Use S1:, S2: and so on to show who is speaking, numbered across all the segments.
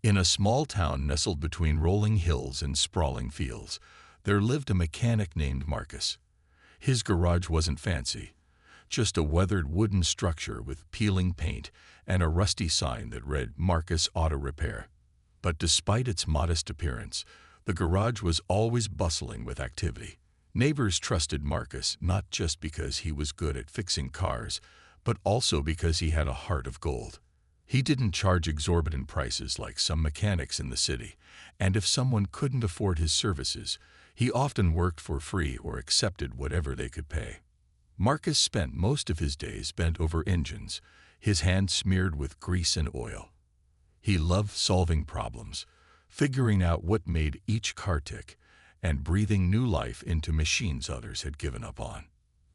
S1: In a small town nestled between rolling hills and sprawling fields, there lived a mechanic named Marcus. His garage wasn't fancy, just a weathered wooden structure with peeling paint and a rusty sign that read Marcus Auto Repair. But despite its modest appearance, the garage was always bustling with activity. Neighbors trusted Marcus not just because he was good at fixing cars, but also because he had a heart of gold. He didn't charge exorbitant prices like some mechanics in the city, and if someone couldn't afford his services, he often worked for free or accepted whatever they could pay. Marcus spent most of his days bent over engines, his hands smeared with grease and oil. He loved solving problems, figuring out what made each car tick, and breathing new life into machines others had given up on.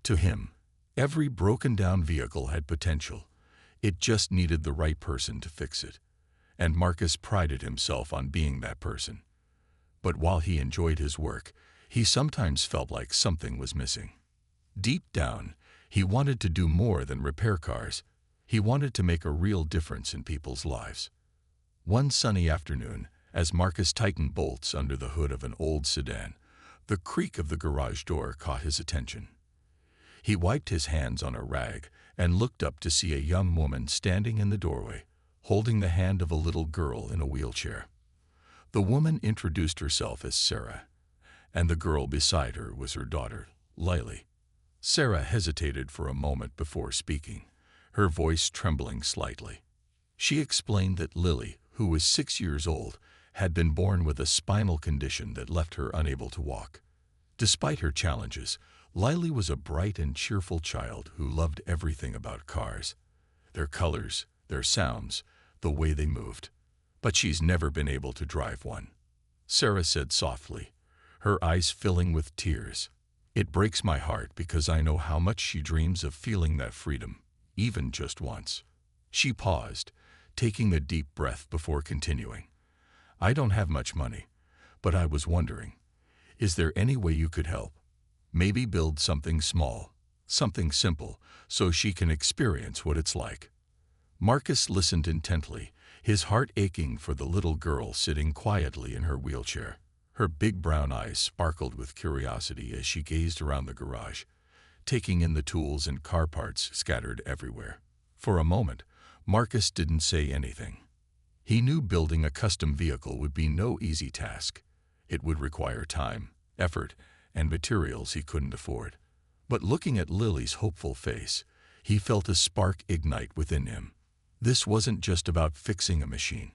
S1: To him, every broken-down vehicle had potential. It just needed the right person to fix it, and Marcus prided himself on being that person. But while he enjoyed his work, he sometimes felt like something was missing. Deep down, he wanted to do more than repair cars. He wanted to make a real difference in people's lives. One sunny afternoon, as Marcus tightened bolts under the hood of an old sedan, the creak of the garage door caught his attention. He wiped his hands on a rag and looked up to see a young woman standing in the doorway, holding the hand of a little girl in a wheelchair. The woman introduced herself as Sarah, and the girl beside her was her daughter, Lily. Sarah hesitated for a moment before speaking, her voice trembling slightly. She explained that Lily, who was 6 years old, had been born with a spinal condition that left her unable to walk. Despite her challenges, Lily was a bright and cheerful child who loved everything about cars. Their colors, their sounds, the way they moved. But she's never been able to drive one, Sarah said softly, her eyes filling with tears. It breaks my heart because I know how much she dreams of feeling that freedom, even just once. She paused, taking a deep breath before continuing. I don't have much money, but I was wondering, is there any way you could help? Maybe build something small, something simple, so she can experience what it's like. Marcus listened intently, his heart aching for the little girl sitting quietly in her wheelchair. Her big brown eyes sparkled with curiosity as she gazed around the garage, taking in the tools and car parts scattered everywhere. For a moment, Marcus didn't say anything. He knew building a custom vehicle would be no easy task. It would require time, effort, and materials he couldn't afford. But looking at Lily's hopeful face, he felt a spark ignite within him. This wasn't just about fixing a machine.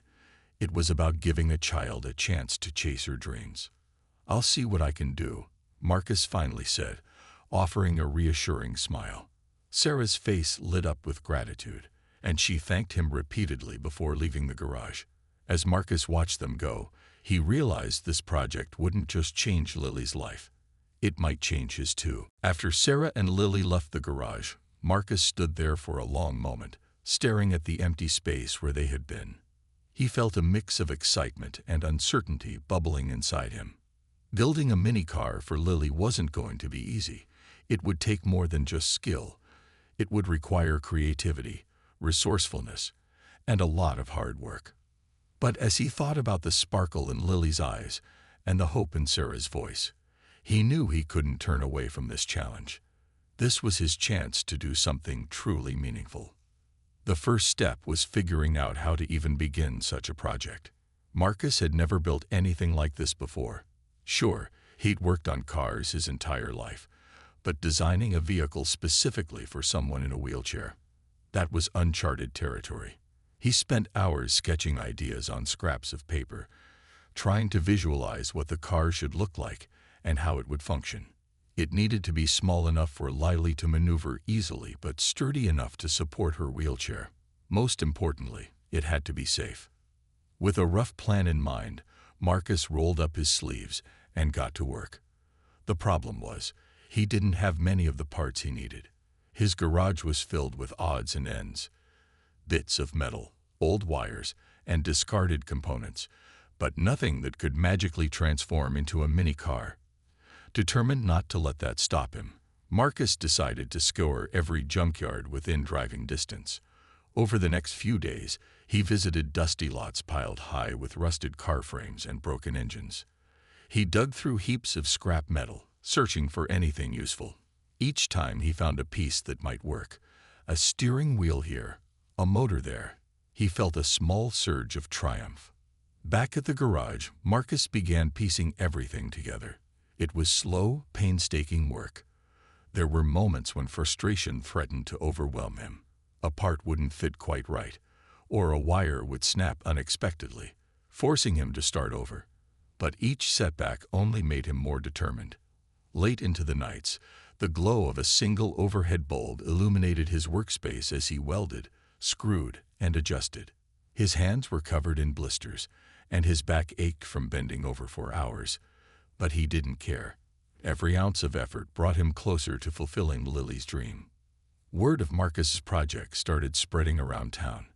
S1: It was about giving a child a chance to chase her dreams. I'll see what I can do, Marcus finally said, offering a reassuring smile. Sarah's face lit up with gratitude, and she thanked him repeatedly before leaving the garage. As Marcus watched them go, he realized this project wouldn't just change Lily's life. It might change his too. After Sarah and Lily left the garage, Marcus stood there for a long moment, staring at the empty space where they had been. He felt a mix of excitement and uncertainty bubbling inside him. Building a mini-car for Lily wasn't going to be easy. It would take more than just skill. It would require creativity, resourcefulness, and a lot of hard work. But as he thought about the sparkle in Lily's eyes and the hope in Sarah's voice, he knew he couldn't turn away from this challenge. This was his chance to do something truly meaningful. The first step was figuring out how to even begin such a project. Marcus had never built anything like this before. Sure, he'd worked on cars his entire life, but designing a vehicle specifically for someone in a wheelchair, that was uncharted territory. He spent hours sketching ideas on scraps of paper, trying to visualize what the car should look like and how it would function. It needed to be small enough for Lily to maneuver easily, but sturdy enough to support her wheelchair. Most importantly, it had to be safe. With a rough plan in mind, Marcus rolled up his sleeves and got to work. The problem was, he didn't have many of the parts he needed. His garage was filled with odds and ends, bits of metal, old wires, and discarded components, but nothing that could magically transform into a mini-car. Determined not to let that stop him, Marcus decided to scour every junkyard within driving distance, Over the next few days, he visited dusty lots piled high with rusted car frames and broken engines. He dug through heaps of scrap metal, searching for anything useful. Each time he found a piece that might work. A steering wheel here, a motor there. He felt a small surge of triumph. Back at the garage, Marcus began piecing everything together. It was slow, painstaking work. There were moments when frustration threatened to overwhelm him. A part wouldn't fit quite right, or a wire would snap unexpectedly, forcing him to start over. But each setback only made him more determined. Late into the nights, the glow of a single overhead bulb illuminated his workspace as he welded, screwed, and adjusted. His hands were covered in blisters, and his back ached from bending over for hours. But he didn't care. Every ounce of effort brought him closer to fulfilling Lily's dream. Word of Marcus's project started spreading around town.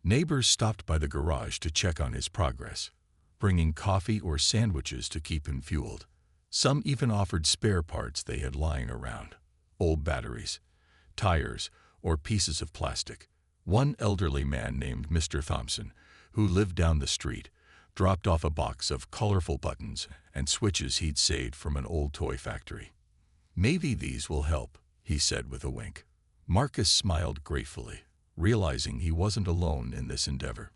S1: Neighbors stopped by the garage to check on his progress, bringing coffee or sandwiches to keep him fueled. Some even offered spare parts they had lying around, old batteries, tires, or pieces of plastic. One elderly man named Mr. Thompson, who lived down the street, dropped off a box of colorful buttons and switches he'd saved from an old toy factory. "Maybe these will help," he said with a wink. Marcus smiled gratefully, realizing he wasn't alone in this endeavor.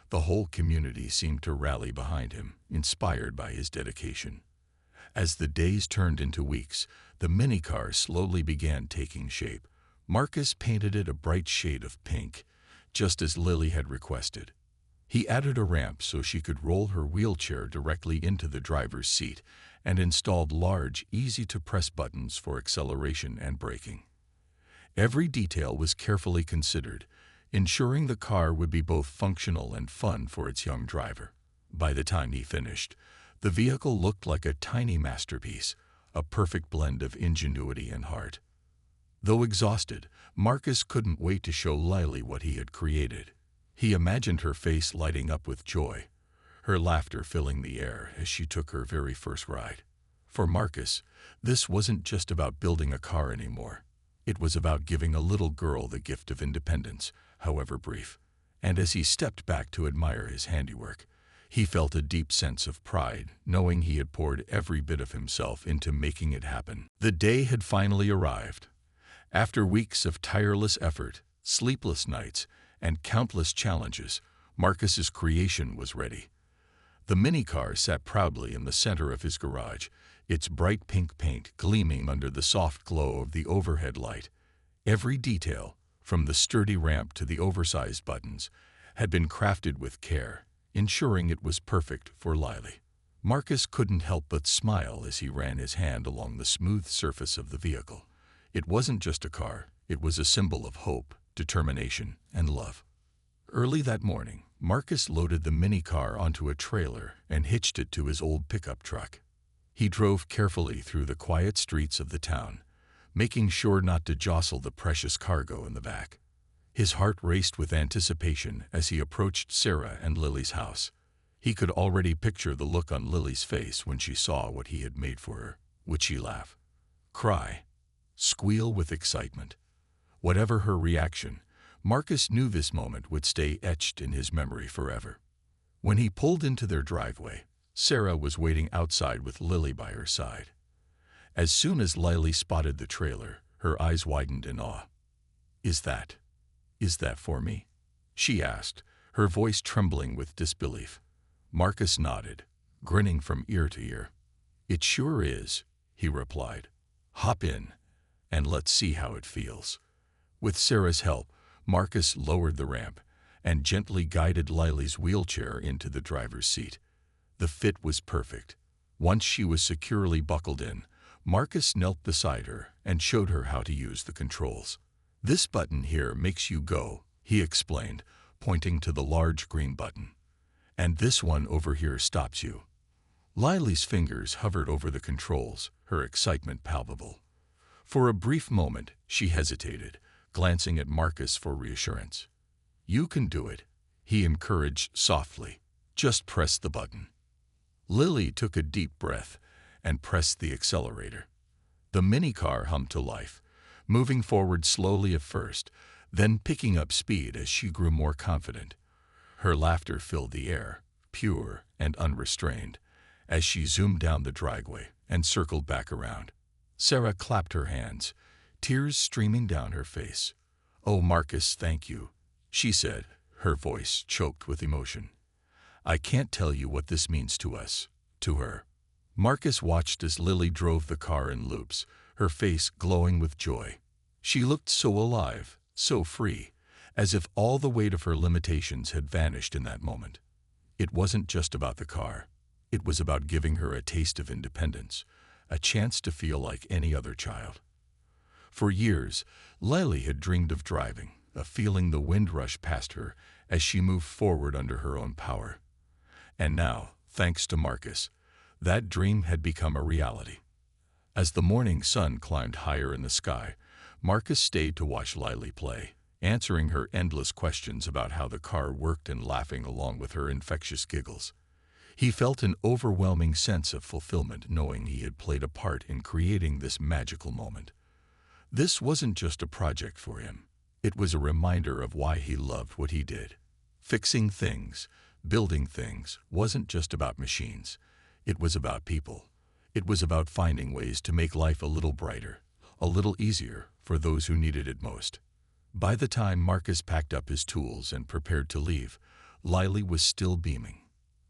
S1: The whole community seemed to rally behind him, inspired by his dedication. As the days turned into weeks, the minicar slowly began taking shape. Marcus painted it a bright shade of pink, just as Lily had requested. He added a ramp so she could roll her wheelchair directly into the driver's seat and installed large, easy-to-press buttons for acceleration and braking. Every detail was carefully considered, ensuring the car would be both functional and fun for its young driver. By the time he finished, the vehicle looked like a tiny masterpiece, a perfect blend of ingenuity and heart. Though exhausted, Marcus couldn't wait to show Lily what he had created. He imagined her face lighting up with joy, her laughter filling the air as she took her very first ride. For Marcus, this wasn't just about building a car anymore. It was about giving a little girl the gift of independence, however brief. And as he stepped back to admire his handiwork, he felt a deep sense of pride, knowing he had poured every bit of himself into making it happen. The day had finally arrived. After weeks of tireless effort, sleepless nights, and countless challenges, Marcus's creation was ready. The minicar sat proudly in the center of his garage, its bright pink paint gleaming under the soft glow of the overhead light. Every detail, from the sturdy ramp to the oversized buttons, had been crafted with care, ensuring it was perfect for Lily. Marcus couldn't help but smile as he ran his hand along the smooth surface of the vehicle. It wasn't just a car, it was a symbol of hope, determination, and love. Early that morning, Marcus loaded the minicar onto a trailer and hitched it to his old pickup truck. He drove carefully through the quiet streets of the town, making sure not to jostle the precious cargo in the back. His heart raced with anticipation as he approached Sarah and Lily's house. He could already picture the look on Lily's face when she saw what he had made for her. Would she laugh, cry, squeal with excitement? Whatever her reaction, Marcus knew this moment would stay etched in his memory forever. When he pulled into their driveway, Sarah was waiting outside with Lily by her side. As soon as Lily spotted the trailer, her eyes widened in awe. Is that for me?" she asked, her voice trembling with disbelief. Marcus nodded, grinning from ear to ear. "It sure is," he replied. "Hop in, and let's see how it feels." With Sarah's help, Marcus lowered the ramp and gently guided Lily's wheelchair into the driver's seat. The fit was perfect. Once she was securely buckled in, Marcus knelt beside her and showed her how to use the controls. "This button here makes you go," he explained, pointing to the large green button. "And this one over here stops you." Lily's fingers hovered over the controls, her excitement palpable. For a brief moment, she hesitated, glancing at Marcus for reassurance. "You can do it," he encouraged softly. "Just press the button." Lily took a deep breath and pressed the accelerator. The minicar hummed to life, moving forward slowly at first, then picking up speed as she grew more confident. Her laughter filled the air, pure and unrestrained, as she zoomed down the driveway and circled back around. Sarah clapped her hands, tears streaming down her face. "Oh, Marcus, thank you," she said, her voice choked with emotion. "I can't tell you what this means to us," to her. Marcus watched as Lily drove the car in loops, her face glowing with joy. She looked so alive, so free, as if all the weight of her limitations had vanished in that moment. It wasn't just about the car. It was about giving her a taste of independence, a chance to feel like any other child. For years, Lily had dreamed of driving, of feeling the wind rush past her as she moved forward under her own power. And now, thanks to Marcus, that dream had become a reality. As the morning sun climbed higher in the sky, Marcus stayed to watch Lily play, answering her endless questions about how the car worked and laughing along with her infectious giggles. He felt an overwhelming sense of fulfillment knowing he had played a part in creating this magical moment. This wasn't just a project for him. It was a reminder of why he loved what he did. Fixing things, building things, wasn't just about machines. It was about people. It was about finding ways to make life a little brighter, a little easier for those who needed it most. By the time Marcus packed up his tools and prepared to leave, Lily was still beaming.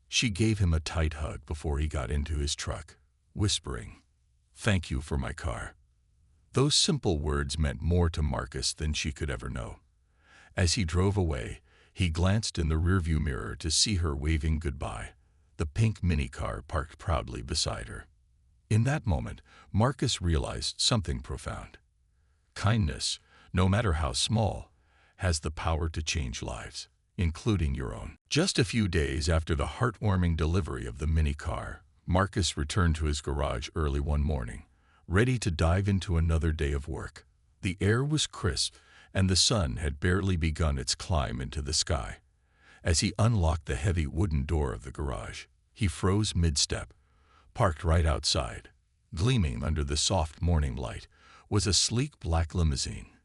S1: She gave him a tight hug before he got into his truck, whispering, "Thank you for my car." Those simple words meant more to Marcus than she could ever know. As he drove away, he glanced in the rearview mirror to see her waving goodbye, the pink minicar parked proudly beside her. In that moment, Marcus realized something profound. Kindness, no matter how small, has the power to change lives, including your own. Just a few days after the heartwarming delivery of the minicar, Marcus returned to his garage early one morning, ready to dive into another day of work. The air was crisp, and the sun had barely begun its climb into the sky. As he unlocked the heavy wooden door of the garage, he froze mid-step. Parked right outside, gleaming under the soft morning light, was a sleek black limousine.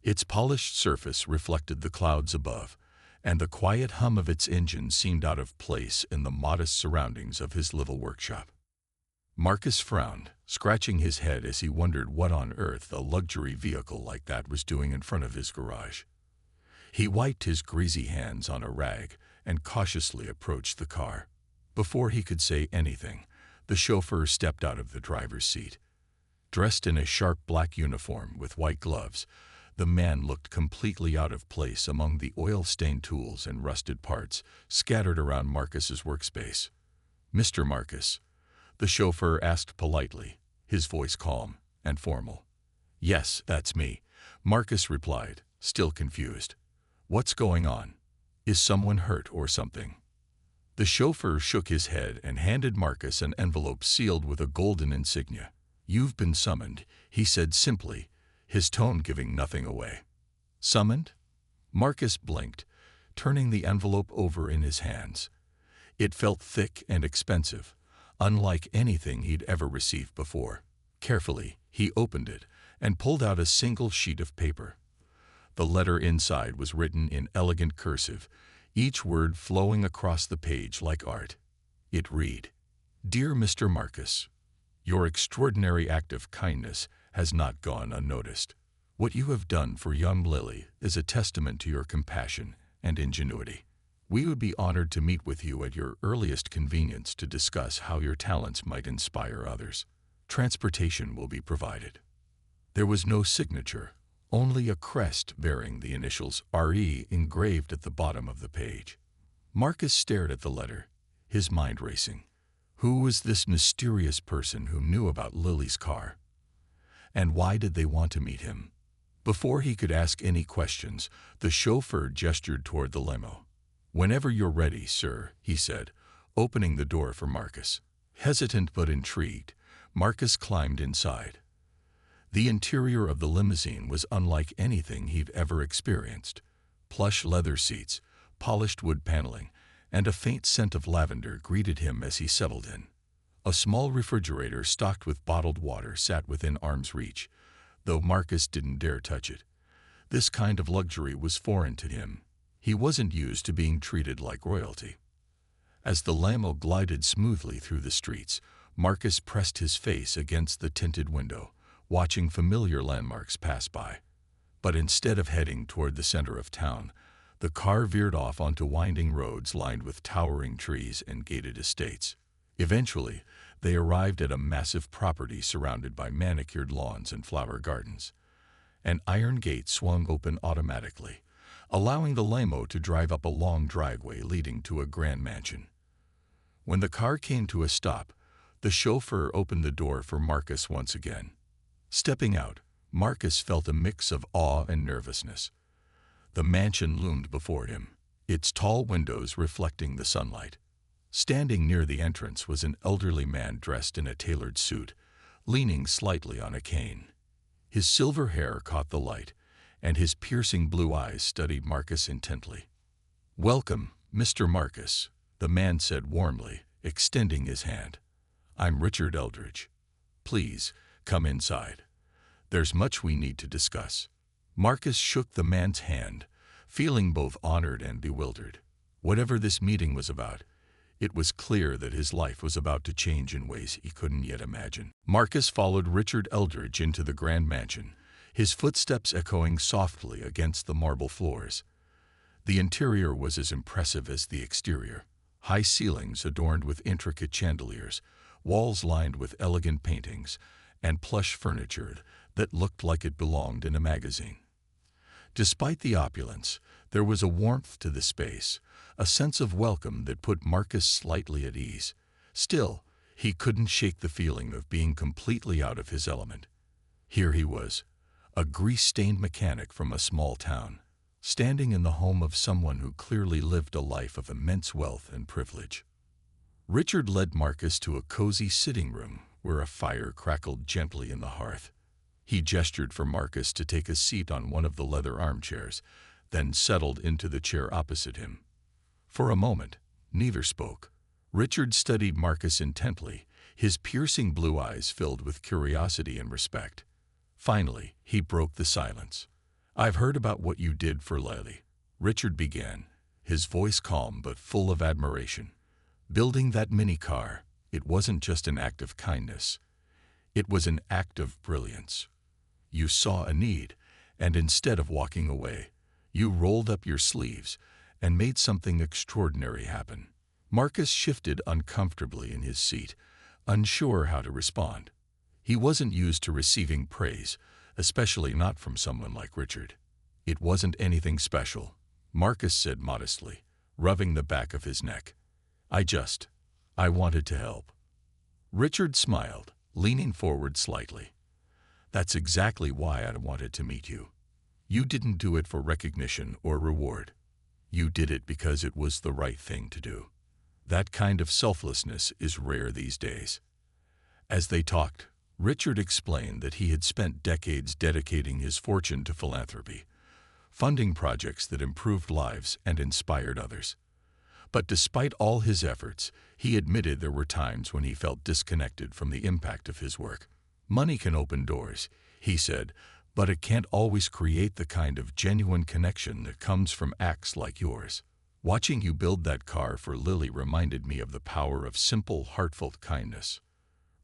S1: Its polished surface reflected the clouds above, and the quiet hum of its engine seemed out of place in the modest surroundings of his little workshop. Marcus frowned, scratching his head as he wondered what on earth a luxury vehicle like that was doing in front of his garage. He wiped his greasy hands on a rag and cautiously approached the car. Before he could say anything, the chauffeur stepped out of the driver's seat. Dressed in a sharp black uniform with white gloves, the man looked completely out of place among the oil-stained tools and rusted parts scattered around Marcus's workspace. "Mr. Marcus," the chauffeur asked politely, his voice calm and formal. "Yes, that's me," Marcus replied, still confused. "What's going on? Is someone hurt or something?" The chauffeur shook his head and handed Marcus an envelope sealed with a golden insignia. "You've been summoned," he said simply, his tone giving nothing away. "Summoned?" Marcus blinked, turning the envelope over in his hands. It felt thick and expensive, unlike anything he'd ever received before. Carefully, he opened it and pulled out a single sheet of paper. The letter inside was written in elegant cursive, each word flowing across the page like art. It read, "Dear Mr. Marcus, your extraordinary act of kindness has not gone unnoticed. What you have done for young Lily is a testament to your compassion and ingenuity. We would be honored to meet with you at your earliest convenience to discuss how your talents might inspire others. Transportation will be provided." There was no signature, only a crest bearing the initials RE engraved at the bottom of the page. Marcus stared at the letter, his mind racing. Who was this mysterious person who knew about Lily's car? And why did they want to meet him? Before he could ask any questions, the chauffeur gestured toward the limo. "Whenever you're ready, sir," he said, opening the door for Marcus. Hesitant but intrigued, Marcus climbed inside. The interior of the limousine was unlike anything he'd ever experienced. Plush leather seats, polished wood paneling, and a faint scent of lavender greeted him as he settled in. A small refrigerator stocked with bottled water sat within arm's reach, though Marcus didn't dare touch it. This kind of luxury was foreign to him. He wasn't used to being treated like royalty. As the Limo glided smoothly through the streets, Marcus pressed his face against the tinted window, watching familiar landmarks pass by. But instead of heading toward the center of town, the car veered off onto winding roads lined with towering trees and gated estates. Eventually, they arrived at a massive property surrounded by manicured lawns and flower gardens. An iron gate swung open automatically, allowing the Limo to drive up a long driveway leading to a grand mansion. When the car came to a stop, the chauffeur opened the door for Marcus once again. Stepping out, Marcus felt a mix of awe and nervousness. The mansion loomed before him, its tall windows reflecting the sunlight. Standing near the entrance was an elderly man dressed in a tailored suit, leaning slightly on a cane. His silver hair caught the light, and his piercing blue eyes studied Marcus intently. "Welcome, Mr. Marcus," the man said warmly, extending his hand. "I'm Richard Eldridge. Please, come inside. There's much we need to discuss." Marcus shook the man's hand, feeling both honored and bewildered. Whatever this meeting was about, it was clear that his life was about to change in ways he couldn't yet imagine. Marcus followed Richard Eldridge into the grand mansion, his footsteps echoing softly against the marble floors. The interior was as impressive as the exterior. High ceilings adorned with intricate chandeliers, walls lined with elegant paintings, and plush furniture that looked like it belonged in a magazine. Despite the opulence, there was a warmth to the space, a sense of welcome that put Marcus slightly at ease. Still, he couldn't shake the feeling of being completely out of his element. Here he was, a grease-stained mechanic from a small town, standing in the home of someone who clearly lived a life of immense wealth and privilege. Richard led Marcus to a cozy sitting room where a fire crackled gently in the hearth. He gestured for Marcus to take a seat on one of the leather armchairs, then settled into the chair opposite him. For a moment, neither spoke. Richard studied Marcus intently, his piercing blue eyes filled with curiosity and respect. Finally, he broke the silence. "I've heard about what you did for Lily," Richard began, his voice calm but full of admiration. "Building that mini car, it wasn't just an act of kindness. It was an act of brilliance. You saw a need, and instead of walking away, you rolled up your sleeves and made something extraordinary happen." Marcus shifted uncomfortably in his seat, unsure how to respond. He wasn't used to receiving praise, especially not from someone like Richard. "It wasn't anything special," Marcus said modestly, rubbing the back of his neck. I wanted to help." Richard smiled, leaning forward slightly. "That's exactly why I wanted to meet you. You didn't do it for recognition or reward. You did it because it was the right thing to do. That kind of selflessness is rare these days." As they talked, Richard explained that he had spent decades dedicating his fortune to philanthropy, funding projects that improved lives and inspired others. But despite all his efforts, he admitted there were times when he felt disconnected from the impact of his work. "Money can open doors," he said, "but it can't always create the kind of genuine connection that comes from acts like yours. Watching you build that car for Lily reminded me of the power of simple, heartfelt kindness."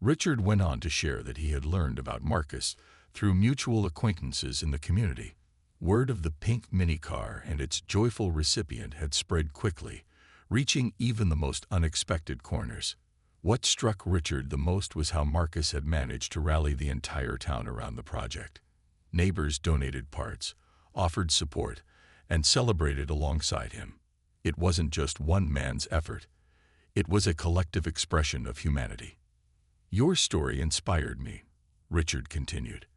S1: Richard went on to share that he had learned about Marcus through mutual acquaintances in the community. Word of the pink mini car and its joyful recipient had spread quickly, reaching even the most unexpected corners. What struck Richard the most was how Marcus had managed to rally the entire town around the project. Neighbors donated parts, offered support, and celebrated alongside him. It wasn't just one man's effort. It was a collective expression of humanity. "Your story inspired me," Richard continued,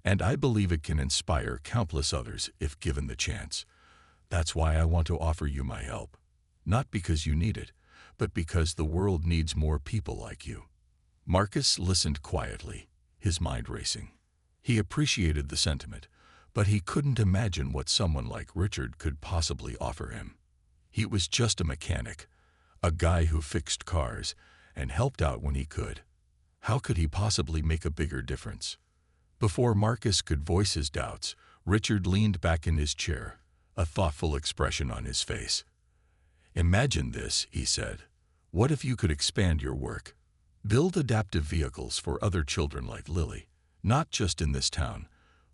S1: "and I believe it can inspire countless others if given the chance. That's why I want to offer you my help. Not because you need it, but because the world needs more people like you." Marcus listened quietly, his mind racing. He appreciated the sentiment, but he couldn't imagine what someone like Richard could possibly offer him. He was just a mechanic, a guy who fixed cars and helped out when he could. How could he possibly make a bigger difference? Before Marcus could voice his doubts, Richard leaned back in his chair, a thoughtful expression on his face. "Imagine this," he said. "What if you could expand your work? Build adaptive vehicles for other children like Lily, not just in this town,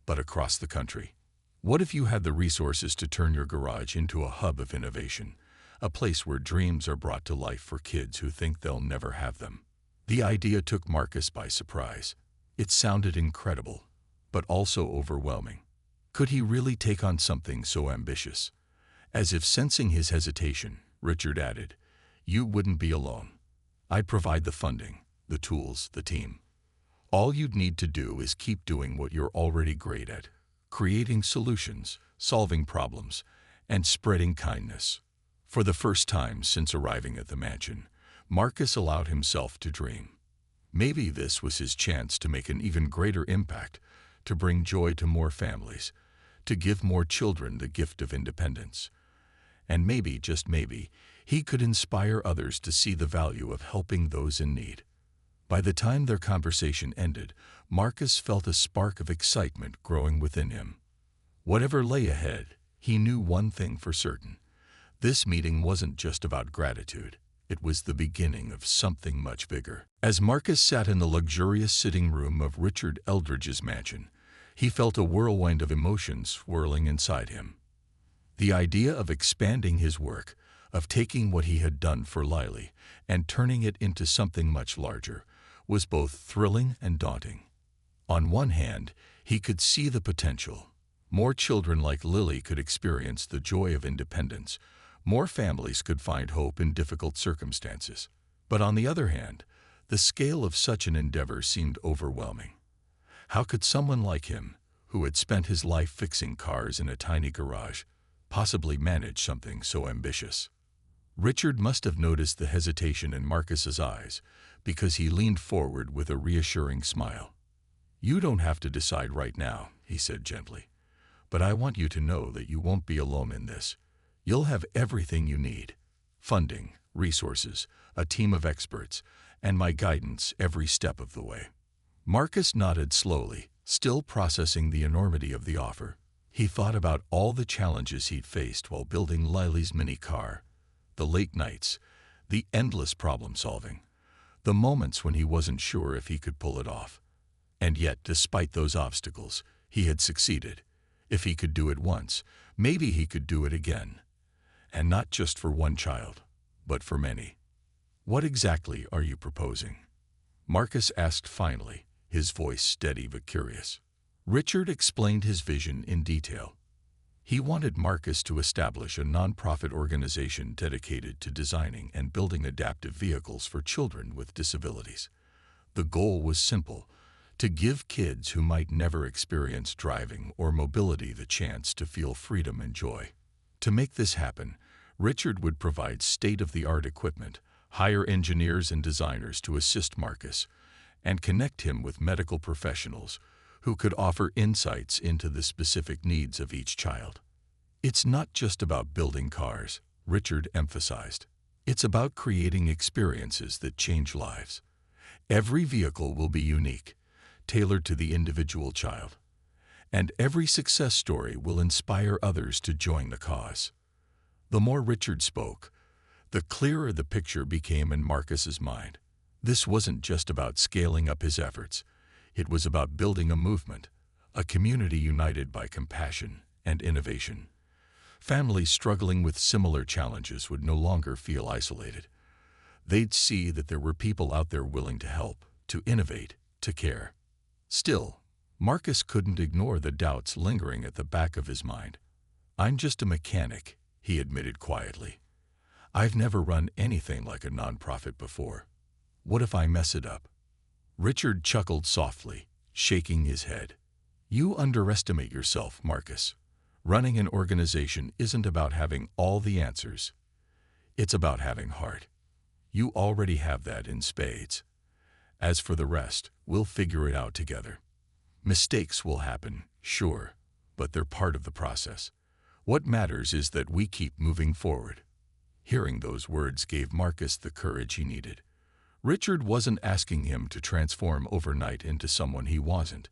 S1: but across the country. What if you had the resources to turn your garage into a hub of innovation, a place where dreams are brought to life for kids who think they'll never have them?" The idea took Marcus by surprise. It sounded incredible, but also overwhelming. Could he really take on something so ambitious? As if sensing his hesitation, Richard added, "You wouldn't be alone. I'd provide the funding, the tools, the team. All you'd need to do is keep doing what you're already great at, creating solutions, solving problems, and spreading kindness." For the first time since arriving at the mansion, Marcus allowed himself to dream. Maybe this was his chance to make an even greater impact, to bring joy to more families, to give more children the gift of independence. And maybe, just maybe, he could inspire others to see the value of helping those in need. By the time their conversation ended, Marcus felt a spark of excitement growing within him. Whatever lay ahead, he knew one thing for certain. This meeting wasn't just about gratitude. It was the beginning of something much bigger. As Marcus sat in the luxurious sitting room of Richard Eldridge's mansion, he felt a whirlwind of emotions swirling inside him. The idea of expanding his work, of taking what he had done for Lily and turning it into something much larger, was both thrilling and daunting. On one hand, he could see the potential. More children like Lily could experience the joy of independence. More families could find hope in difficult circumstances. But on the other hand, the scale of such an endeavor seemed overwhelming. How could someone like him, who had spent his life fixing cars in a tiny garage, possibly manage something so ambitious? Richard must have noticed the hesitation in Marcus's eyes, because he leaned forward with a reassuring smile. "You don't have to decide right now," he said gently. "But I want you to know that you won't be alone in this. You'll have everything you need: funding, resources, a team of experts, and my guidance every step of the way." Marcus nodded slowly, still processing the enormity of the offer. He thought about all the challenges he'd faced while building Lily's mini car, the late nights, the endless problem-solving, the moments when he wasn't sure if he could pull it off. And yet, despite those obstacles, he had succeeded. If he could do it once, maybe he could do it again. And not just for one child, but for many. "What exactly are you proposing?" Marcus asked finally, his voice steady but curious. Richard explained his vision in detail. He wanted Marcus to establish a nonprofit organization dedicated to designing and building adaptive vehicles for children with disabilities. The goal was simple: to give kids who might never experience driving or mobility the chance to feel freedom and joy. To make this happen, Richard would provide state-of-the-art equipment, hire engineers and designers to assist Marcus, and connect him with medical professionals who could offer insights into the specific needs of each child. "It's not just about building cars," Richard emphasized. "It's about creating experiences that change lives. Every vehicle will be unique, tailored to the individual child. And every success story will inspire others to join the cause." The more Richard spoke, the clearer the picture became in Marcus's mind. This wasn't just about scaling up his efforts. It was about building a movement, a community united by compassion and innovation. Families struggling with similar challenges would no longer feel isolated. They'd see that there were people out there willing to help, to innovate, to care. Still, Marcus couldn't ignore the doubts lingering at the back of his mind. "I'm just a mechanic," he admitted quietly. "I've never run anything like a nonprofit before. What if I mess it up?" Richard chuckled softly, shaking his head. "You underestimate yourself, Marcus. Running an organization isn't about having all the answers. It's about having heart. You already have that in spades. As for the rest, we'll figure it out together. Mistakes will happen, sure, but they're part of the process. What matters is that we keep moving forward." Hearing those words gave Marcus the courage he needed. Richard wasn't asking him to transform overnight into someone he wasn't.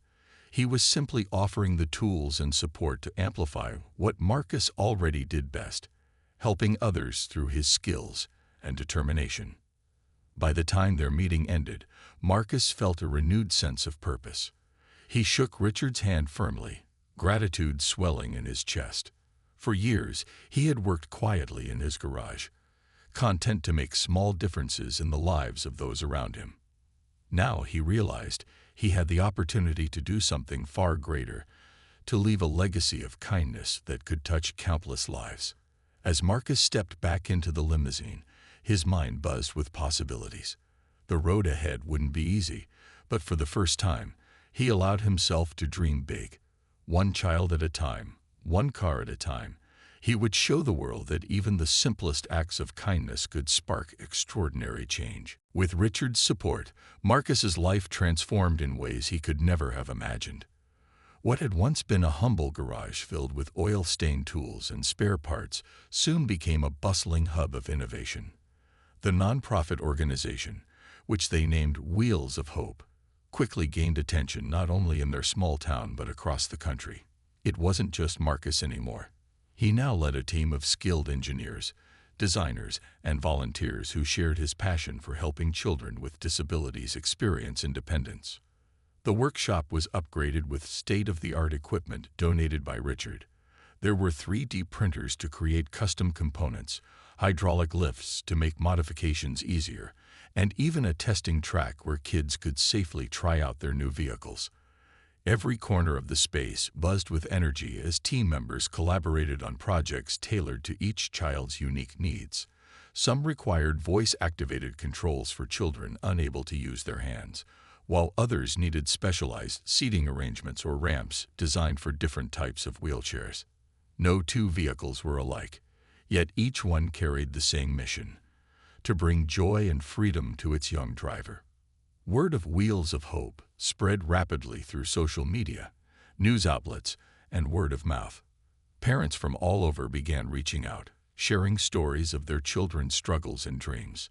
S1: He was simply offering the tools and support to amplify what Marcus already did best, helping others through his skills and determination. By the time their meeting ended, Marcus felt a renewed sense of purpose. He shook Richard's hand firmly, gratitude swelling in his chest. For years, he had worked quietly in his garage, content to make small differences in the lives of those around him. Now he realized he had the opportunity to do something far greater, to leave a legacy of kindness that could touch countless lives. As Marcus stepped back into the limousine, his mind buzzed with possibilities. The road ahead wouldn't be easy, but for the first time, he allowed himself to dream big. One child at a time, one car at a time, he would show the world that even the simplest acts of kindness could spark extraordinary change. With Richard's support, Marcus's life transformed in ways he could never have imagined. What had once been a humble garage filled with oil-stained tools and spare parts soon became a bustling hub of innovation. The nonprofit organization, which they named Wheels of Hope, quickly gained attention not only in their small town but across the country. It wasn't just Marcus anymore. He now led a team of skilled engineers, designers, and volunteers who shared his passion for helping children with disabilities experience independence. The workshop was upgraded with state-of-the-art equipment donated by Richard. There were 3D printers to create custom components, hydraulic lifts to make modifications easier, and even a testing track where kids could safely try out their new vehicles. Every corner of the space buzzed with energy as team members collaborated on projects tailored to each child's unique needs. Some required voice-activated controls for children unable to use their hands, while others needed specialized seating arrangements or ramps designed for different types of wheelchairs. No two vehicles were alike, yet each one carried the same mission: to bring joy and freedom to its young driver. Word of Wheels of Hope spread rapidly through social media, news outlets, and word of mouth. Parents from all over began reaching out, sharing stories of their children's struggles and dreams.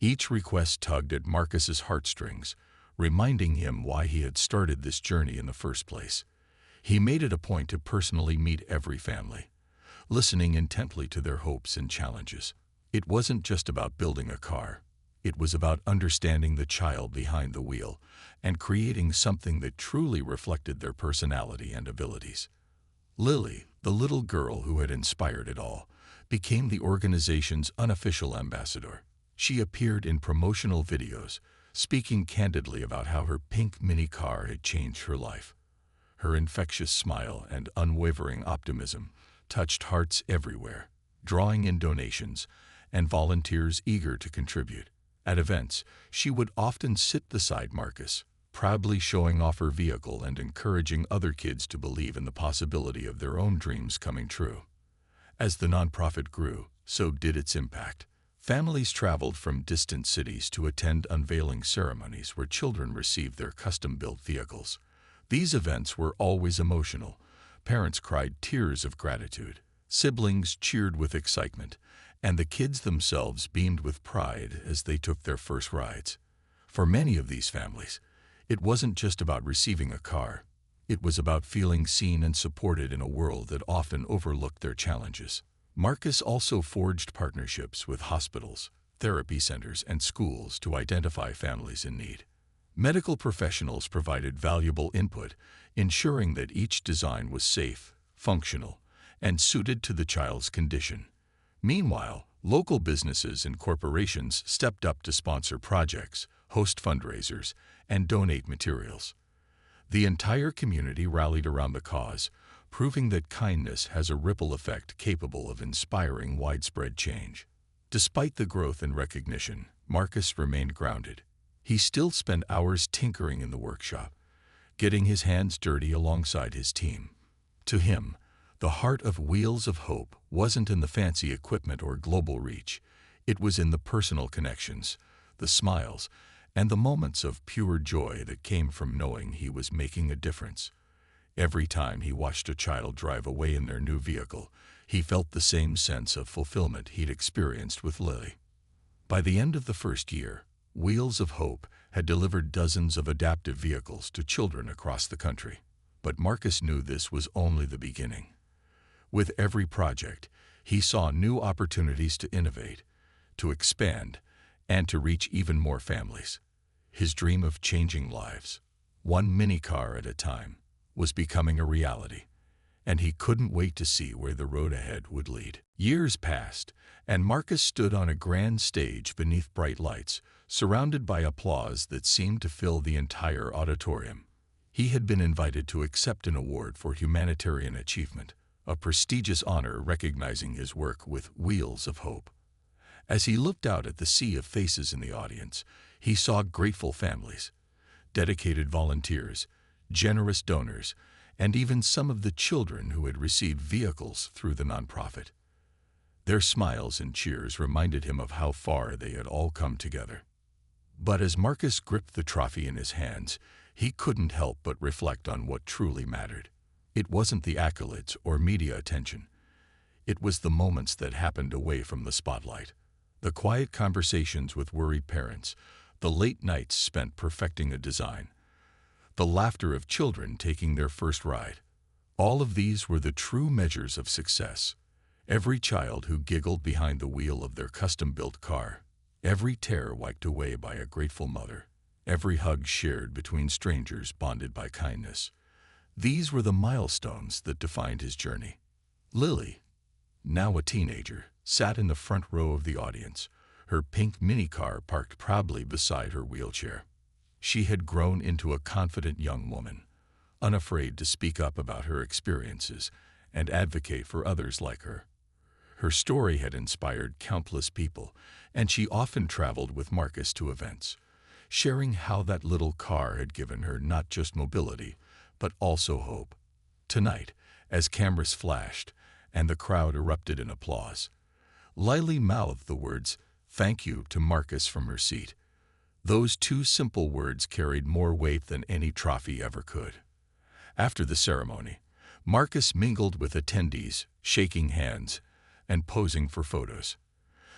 S1: Each request tugged at Marcus's heartstrings, reminding him why he had started this journey in the first place. He made it a point to personally meet every family, listening intently to their hopes and challenges. It wasn't just about building a car. It was about understanding the child behind the wheel and creating something that truly reflected their personality and abilities. Lily, the little girl who had inspired it all, became the organization's unofficial ambassador. She appeared in promotional videos, speaking candidly about how her pink mini car had changed her life. Her infectious smile and unwavering optimism touched hearts everywhere, drawing in donations and volunteers eager to contribute. At events, she would often sit beside Marcus, proudly showing off her vehicle and encouraging other kids to believe in the possibility of their own dreams coming true. As the nonprofit grew, so did its impact. Families traveled from distant cities to attend unveiling ceremonies where children received their custom-built vehicles. These events were always emotional. Parents cried tears of gratitude. Siblings cheered with excitement, and the kids themselves beamed with pride as they took their first rides. For many of these families, it wasn't just about receiving a car. It was about feeling seen and supported in a world that often overlooked their challenges. Marcus also forged partnerships with hospitals, therapy centers, and schools to identify families in need. Medical professionals provided valuable input, ensuring that each design was safe, functional, and suited to the child's condition. Meanwhile, local businesses and corporations stepped up to sponsor projects, host fundraisers, and donate materials. The entire community rallied around the cause, proving that kindness has a ripple effect capable of inspiring widespread change. Despite the growth and recognition, Marcus remained grounded. He still spent hours tinkering in the workshop, getting his hands dirty alongside his team. To him, the heart of Wheels of Hope wasn't in the fancy equipment or global reach. It was in the personal connections, the smiles, and the moments of pure joy that came from knowing he was making a difference. Every time he watched a child drive away in their new vehicle, he felt the same sense of fulfillment he'd experienced with Lily. By the end of the first year, Wheels of Hope had delivered dozens of adaptive vehicles to children across the country. But Marcus knew this was only the beginning. With every project, he saw new opportunities to innovate, to expand, and to reach even more families. His dream of changing lives, one minicar at a time, was becoming a reality, and he couldn't wait to see where the road ahead would lead. Years passed, and Marcus stood on a grand stage beneath bright lights, surrounded by applause that seemed to fill the entire auditorium. He had been invited to accept an award for humanitarian achievement, a prestigious honor recognizing his work with Wheels of Hope. As he looked out at the sea of faces in the audience, he saw grateful families, dedicated volunteers, generous donors, and even some of the children who had received vehicles through the nonprofit. Their smiles and cheers reminded him of how far they had all come together. But as Marcus gripped the trophy in his hands, he couldn't help but reflect on what truly mattered. It wasn't the accolades or media attention. It was the moments that happened away from the spotlight. The quiet conversations with worried parents, the late nights spent perfecting a design, the laughter of children taking their first ride. All of these were the true measures of success. Every child who giggled behind the wheel of their custom-built car, every tear wiped away by a grateful mother, every hug shared between strangers bonded by kindness. These were the milestones that defined his journey. Lily, now a teenager, sat in the front row of the audience, her pink minicar parked proudly beside her wheelchair. She had grown into a confident young woman, unafraid to speak up about her experiences and advocate for others like her. Her story had inspired countless people, and she often traveled with Marcus to events, sharing how that little car had given her not just mobility, but also hope. Tonight, as cameras flashed and the crowd erupted in applause, Lily mouthed the words, "Thank you," to Marcus from her seat. Those two simple words carried more weight than any trophy ever could. After the ceremony, Marcus mingled with attendees, shaking hands and posing for photos.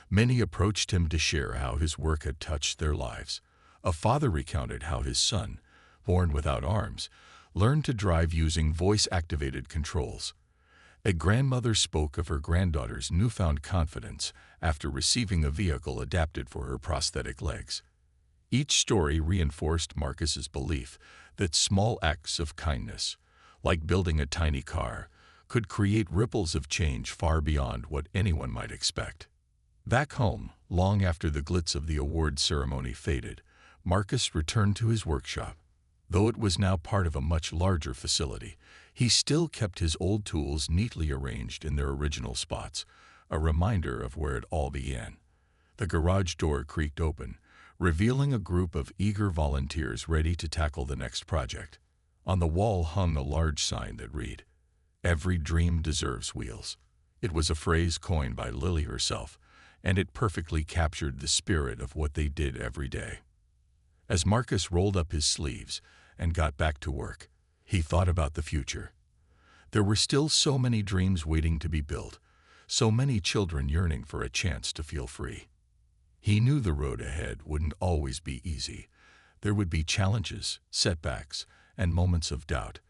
S1: Many approached him to share how his work had touched their lives. A father recounted how his son, born without arms, learned to drive using voice-activated controls. A grandmother spoke of her granddaughter's newfound confidence after receiving a vehicle adapted for her prosthetic legs. Each story reinforced Marcus's belief that small acts of kindness, like building a tiny car, could create ripples of change far beyond what anyone might expect. Back home, long after the glitz of the award ceremony faded, Marcus returned to his workshop. Though it was now part of a much larger facility, he still kept his old tools neatly arranged in their original spots, a reminder of where it all began. The garage door creaked open, revealing a group of eager volunteers ready to tackle the next project. On the wall hung a large sign that read, "Every dream deserves wheels." It was a phrase coined by Lily herself, and it perfectly captured the spirit of what they did every day. As Marcus rolled up his sleeves and got back to work, he thought about the future. There were still so many dreams waiting to be built, so many children yearning for a chance to feel free. He knew the road ahead wouldn't always be easy. There would be challenges, setbacks, and moments of doubt,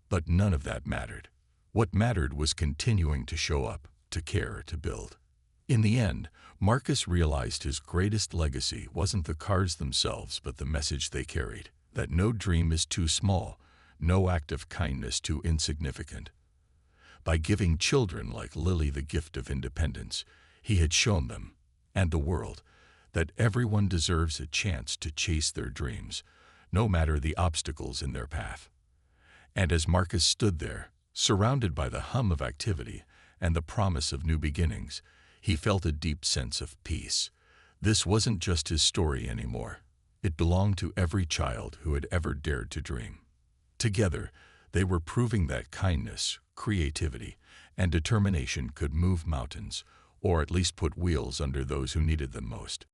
S1: but none of that mattered. What mattered was continuing to show up, to care, to build. In the end, Marcus realized his greatest legacy wasn't the cars themselves, but the message they carried, that no dream is too small, no act of kindness too insignificant. By giving children like Lily the gift of independence, he had shown them, and the world, that everyone deserves a chance to chase their dreams, no matter the obstacles in their path. And as Marcus stood there, surrounded by the hum of activity and the promise of new beginnings, he felt a deep sense of peace. This wasn't just his story anymore. It belonged to every child who had ever dared to dream. Together, they were proving that kindness, creativity, and determination could move mountains, or at least put wheels under those who needed them most.